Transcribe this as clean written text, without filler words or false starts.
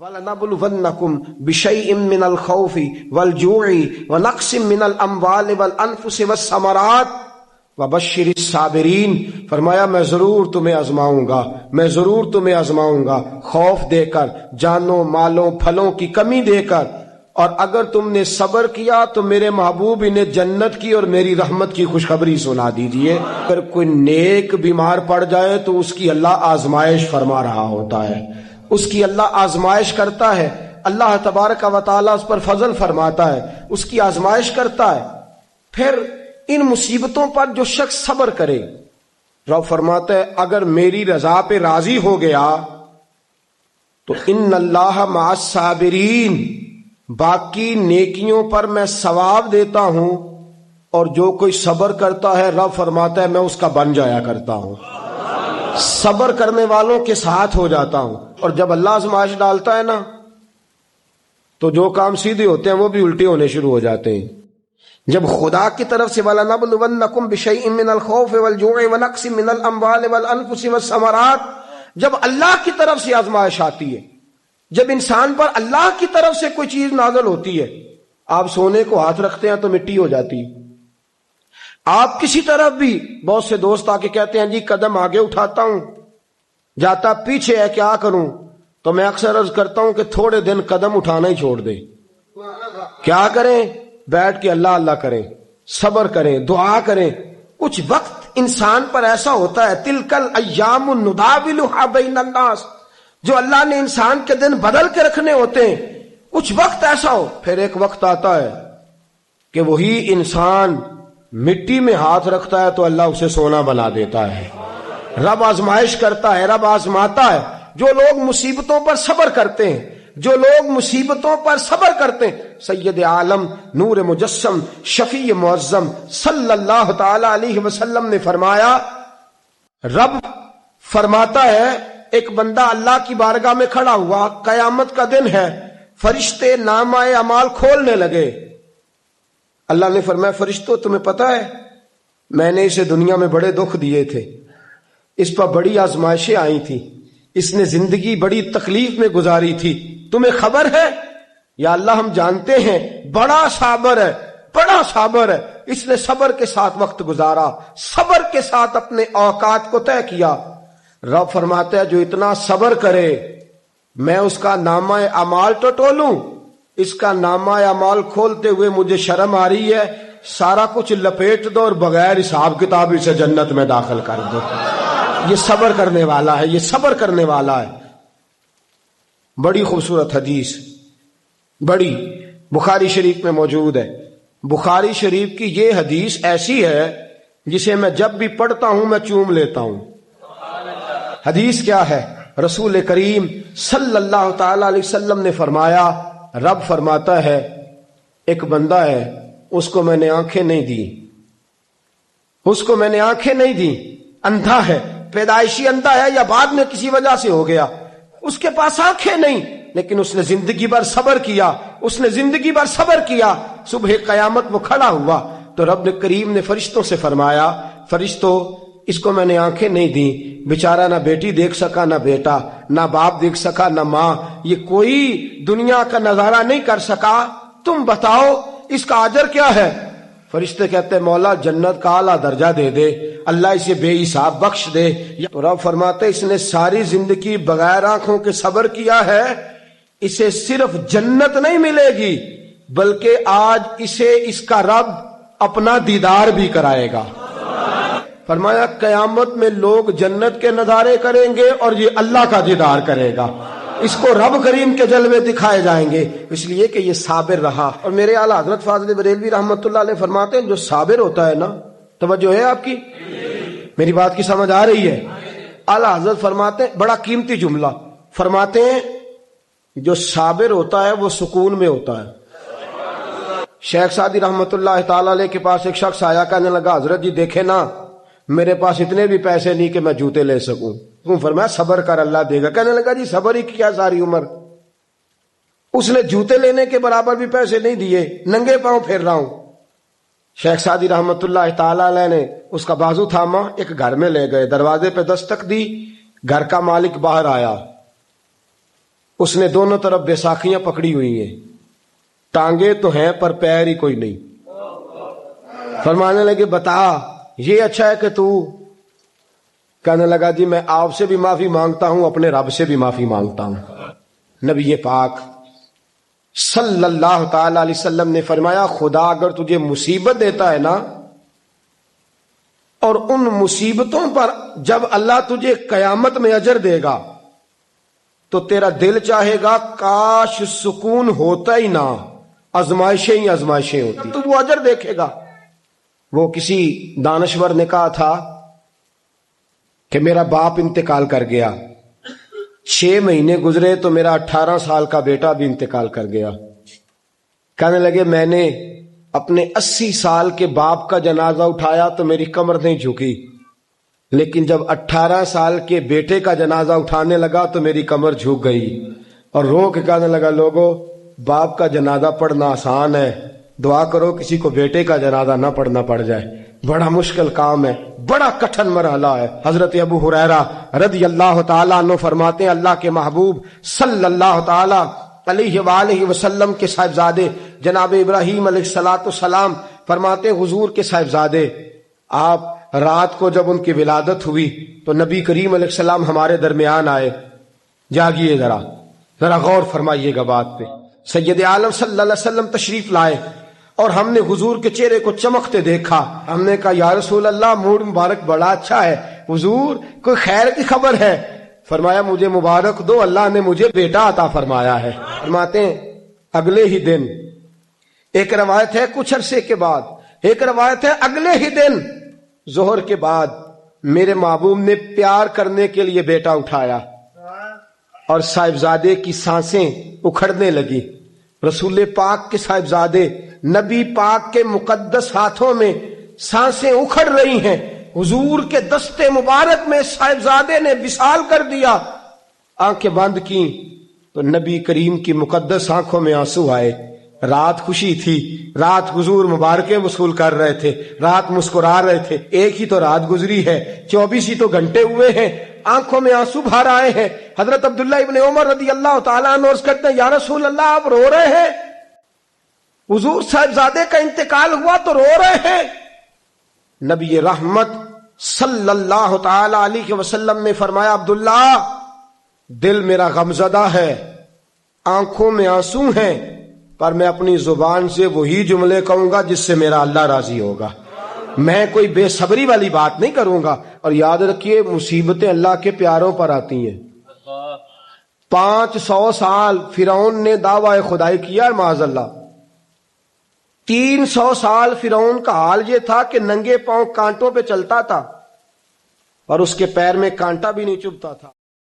وَلَنَبْلُوَنَّكُمْ بِشَيْءٍ مِّنَ الْخَوْفِ وَالْجُوعِ وَنَقْصٍ مِّنَ الْأَمْوَالِ وَالْأَنفُسِ وَالثَّمَرَاتِ وَبَشِّرِ الصَّابِرِينَ۔ فرمایا میں ضرور تمہیں آزماؤں گا، میں ضرور تمہیں آزماؤں گا، خوف دے کر، جانوں مالوں پھلوں کی کمی دے کر، اور اگر تم نے صبر کیا تو میرے محبوب انہیں جنت کی اور میری رحمت کی خوشخبری سنا دیجئے۔ اگر کوئی نیک بیمار پڑ جائے تو اس کی اللہ آزمائش فرما رہا ہوتا ہے، اس کی اللہ آزمائش کرتا ہے، اللہ تبارک و تعالیٰ اس پر فضل فرماتا ہے، اس کی آزمائش کرتا ہے۔ پھر ان مصیبتوں پر جو شخص صبر کرے، رب فرماتا ہے اگر میری رضا پہ راضی ہو گیا تو ان اللہ مع الصابرین، باقی نیکیوں پر میں ثواب دیتا ہوں، اور جو کوئی صبر کرتا ہے رب فرماتا ہے میں اس کا بن جایا کرتا ہوں، صبر کرنے والوں کے ساتھ ہو جاتا ہوں۔ اور جب اللہ آزمائش ڈالتا ہے نا تو جو کام سیدھے ہوتے ہیں وہ بھی الٹے ہونے شروع ہو جاتے ہیں۔ جب خدا کی طرف سے وَلَنَبْلُوَنَّكُمْ بِشَيْءٍ مِّنَ الْخَوْفِ وَالْجُوعِ وَنَقْصٍ مِّنَ الْأَمْوَالِ وَالْأَنفُسِ وَالثَّمَرَاتِ، جب اللہ کی طرف سے آزمائش آتی ہے، جب انسان پر اللہ کی طرف سے کوئی چیز نازل ہوتی ہے، آپ سونے کو ہاتھ رکھتے ہیں تو مٹی ہو جاتی ہے، آپ کسی طرف بھی، بہت سے دوست آ کے کہتے ہیں جی قدم آگے اٹھاتا ہوں جاتا پیچھے ہے، کیا کروں؟ تو میں اکثر عرض کرتا ہوں کہ تھوڑے دن قدم اٹھانا ہی چھوڑ دیں۔ کیا کریں؟ بیٹھ کے اللہ اللہ کریں، صبر کریں، دعا کریں۔ کچھ وقت انسان پر ایسا ہوتا ہے، تلک الایام نداولها بین الناس، جو اللہ نے انسان کے دن بدل کے رکھنے ہوتے ہیں، کچھ وقت ایسا ہو، پھر ایک وقت آتا ہے کہ وہی انسان مٹی میں ہاتھ رکھتا ہے تو اللہ اسے سونا بنا دیتا ہے۔ رب آزمائش کرتا ہے، رب آزماتا ہے۔ جو لوگ مصیبتوں پر صبر کرتے ہیں، جو لوگ مصیبتوں پر صبر کرتے ہیں، سید عالم نور مجسم شفیع معظم صلی اللہ تعالی علیہ وسلم نے فرمایا، رب فرماتا ہے ایک بندہ اللہ کی بارگاہ میں کھڑا ہوا، قیامت کا دن ہے، فرشتے نامہ اعمال کھولنے لگے۔ اللہ نے فرمایا فرشتوں تمہیں پتہ ہے میں نے اسے دنیا میں بڑے دکھ دیے تھے، اس پر بڑی آزمائشیں آئی تھی، اس نے زندگی بڑی تکلیف میں گزاری تھی، تمہیں خبر ہے؟ یا اللہ ہم جانتے ہیں، بڑا صابر ہے، بڑا صابر ہے، اس نے صبر کے ساتھ وقت گزارا، صبر کے ساتھ اپنے اوقات کو طے کیا۔ رب فرماتا ہے جو اتنا صبر کرے میں اس کا نامہ اعمال ٹٹولوں، اس کا نامہ اعمال کھولتے ہوئے مجھے شرم آ رہی ہے، سارا کچھ لپیٹ دو اور بغیر حساب کتاب اسے جنت میں داخل کر دو۔ یہ صبر کرنے والا ہے، یہ صبر کرنے والا ہے۔ بڑی خوبصورت حدیث، بڑی، بخاری شریف میں موجود ہے۔ بخاری شریف کی یہ حدیث ایسی ہے جسے میں جب بھی پڑھتا ہوں میں چوم لیتا ہوں۔ حدیث کیا ہے؟ رسول کریم صلی اللہ تعالی علیہ وسلم نے فرمایا، رب فرماتا ہے ایک بندہ ہے، اس کو میں نے آنکھیں نہیں دی، اس کو میں نے آنکھیں نہیں دی، اندھا ہے، پیدائشی اندھا ہے یا بعد میں کسی وجہ سے ہو گیا، اس کے پاس آنکھیں نہیں، لیکن اس نے زندگی بھر صبر کیا، اس نے زندگی بھر صبر کیا۔ صبح قیامت وہ کھڑا ہوا تو رب کریم نے فرشتوں سے فرمایا، فرشتوں اس کو میں نے آنکھیں نہیں دی، بیچارہ نہ بیٹی دیکھ سکا نہ بیٹا، نہ باپ دیکھ سکا نہ ماں، یہ کوئی دنیا کا نظارہ نہیں کر سکا، تم بتاؤ اس کا اجر کیا ہے؟ فرشتے کہتے ہیں مولا جنت کا اعلیٰ درجہ دے دے، اللہ اسے بے حساب بخش دے۔ تو رب فرماتے اس نے ساری زندگی بغیر آنکھوں کے صبر کیا ہے، اسے صرف جنت نہیں ملے گی بلکہ آج اسے اس کا رب اپنا دیدار بھی کرائے گا۔ فرمایا قیامت میں لوگ جنت کے نظارے کریں گے اور یہ اللہ کا دیدار کرے گا، اس کو رب کریم کے جلوے دکھائے جائیں گے، اس لیے کہ یہ صابر رہا۔ اور میرے اعلیٰ حضرت فاضل بریلوی رحمۃ اللہ علیہ فرماتے ہیں جو صابر ہوتا ہے نا، توجہ ہے آپ کی، میری بات کی سمجھ آ رہی ہے؟ اعلیٰ حضرت فرماتے ہیں بڑا قیمتی جملہ، فرماتے ہیں جو صابر ہوتا ہے وہ سکون میں ہوتا ہے۔ شیخ سعدی رحمۃ اللہ تعالی علیہ کے پاس ایک شخص آیا، کہنے لگا حضرت جی دیکھے نا میرے پاس اتنے بھی پیسے نہیں کہ میں جوتے لے سکوں، تم فرمایا صبر کر اللہ دے گا۔ کہنے لگا جی صبر ہی کیا ساری عمر، اس نے جوتے لینے کے برابر بھی پیسے نہیں دیے، ننگے پاؤں پھر رہا ہوں۔ شیخ سعدی رحمۃ اللہ تعالی علیہ نے اس کا بازو تھاما، ایک گھر میں لے گئے، دروازے پہ دستک دی، گھر کا مالک باہر آیا، اس نے دونوں طرف بیساکھیاں پکڑی ہوئی ہیں، ٹانگیں تو ہیں پر پیر ہی کوئی نہیں۔ فرمانے لگے بتا یہ اچھا ہے کہ تو؟ کہنے لگا جی میں آپ سے بھی معافی مانگتا ہوں، اپنے رب سے بھی معافی مانگتا ہوں۔ نبی پاک صلی اللہ تعالی علیہ وسلم نے فرمایا خدا اگر تجھے مصیبت دیتا ہے نا، اور ان مصیبتوں پر جب اللہ تجھے قیامت میں اجر دے گا تو تیرا دل چاہے گا کاش سکون ہوتا ہی نہ، آزمائشیں ہی آزمائشیں ہوتی، تو وہ اجر دیکھے گا۔ وہ کسی دانشور نے کہا تھا کہ میرا باپ انتقال کر گیا، 6 مہینے گزرے تو میرا 18 سال کا بیٹا بھی انتقال کر گیا۔ کہنے لگے میں نے اپنے 80 سال کے باپ کا جنازہ اٹھایا تو میری کمر نہیں جھکی، لیکن جب 18 سال کے بیٹے کا جنازہ اٹھانے لگا تو میری کمر جھک گئی، اور رو کے کہنے لگا لوگوں باپ کا جنازہ پڑھنا آسان ہے، دعا کرو کسی کو بیٹے کا جنازہ نہ پڑھنا پڑ جائے، بڑا مشکل کام ہے، بڑا کٹھن مرحلہ ہے۔ حضرت ابو ہریرہ رضی اللہ تعالیٰ عنہ فرماتے ہیں اللہ کے محبوب صلی اللہ تعالیٰ علیہ وآلہ وسلم کے صاحبزادے جناب ابراہیم علیہ الصلوۃ والسلام فرماتے ہیں حضور کے صاحبزادے آپ رات کو جب ان کی ولادت ہوئی تو نبی کریم علیہ السلام ہمارے درمیان آئے۔ جاگیے ذرا غور فرمائیے گا بات پہ۔ سید عالم صلی اللہ علیہ وسلم تشریف لائے اور ہم نے حضور کے چہرے کو چمکتے دیکھا۔ ہم نے کہا یا رسول اللہ موڈ مبارک بڑا اچھا ہے، حضور کوئی خیر کی خبر ہے؟ فرمایا مجھے مبارک دو، اللہ نے مجھے بیٹا عطا فرمایا ہے۔ فرماتے ہیں اگلے ہی دن، ایک روایت ہے کچھ عرصے کے بعد، ایک روایت ہے اگلے ہی دن ظہر کے بعد میرے محبوب نے پیار کرنے کے لیے بیٹا اٹھایا اور صاحبزادے کی سانسیں اکھڑنے لگی۔ رسول پاک کے صاحبزادے نبی پاک کے مقدس ہاتھوں میں سانسیں اکھڑ رہی ہیں، حضور کے دستے مبارک میں صاحبزادے نے وصال کر دیا۔ آنکھیں بند کی تو نبی کریم کی مقدس آنکھوں میں آنسو آئے۔ رات خوشی تھی، رات حضور مبارکیں وصول کر رہے تھے، رات مسکرا رہے تھے، ایک ہی تو رات گزری ہے، 24 ہی تو گھنٹے ہوئے ہیں، آنکھوں میں آنسو بھر آئے ہیں۔ حضرت عبداللہ ابن عمر رضی اللہ تعالیٰ عنہ عرض کرتے ہیں یا رسول اللہ آپ رو رہے ہیں؟ حضور صاحبزادے کا انتقال ہوا تو رو رہے ہیں؟ نبی رحمت صلی اللہ تعالی علیہ وسلم نے فرمایا عبداللہ دل میرا غمزدہ ہے، آنکھوں میں آنسو ہیں، پر میں اپنی زبان سے وہی جملے کہوں گا جس سے میرا اللہ راضی ہوگا، میں کوئی بے صبری والی بات نہیں کروں گا۔ اور یاد رکھیے مصیبتیں اللہ کے پیاروں پر آتی ہیں۔ 500 سال فرعون نے دعوی خدائی کیا ہے معاذ اللہ، 300 سال فرعون کا حال یہ تھا کہ ننگے پاؤں کانٹوں پہ چلتا تھا اور اس کے پیر میں کانٹا بھی نہیں چبھتا تھا۔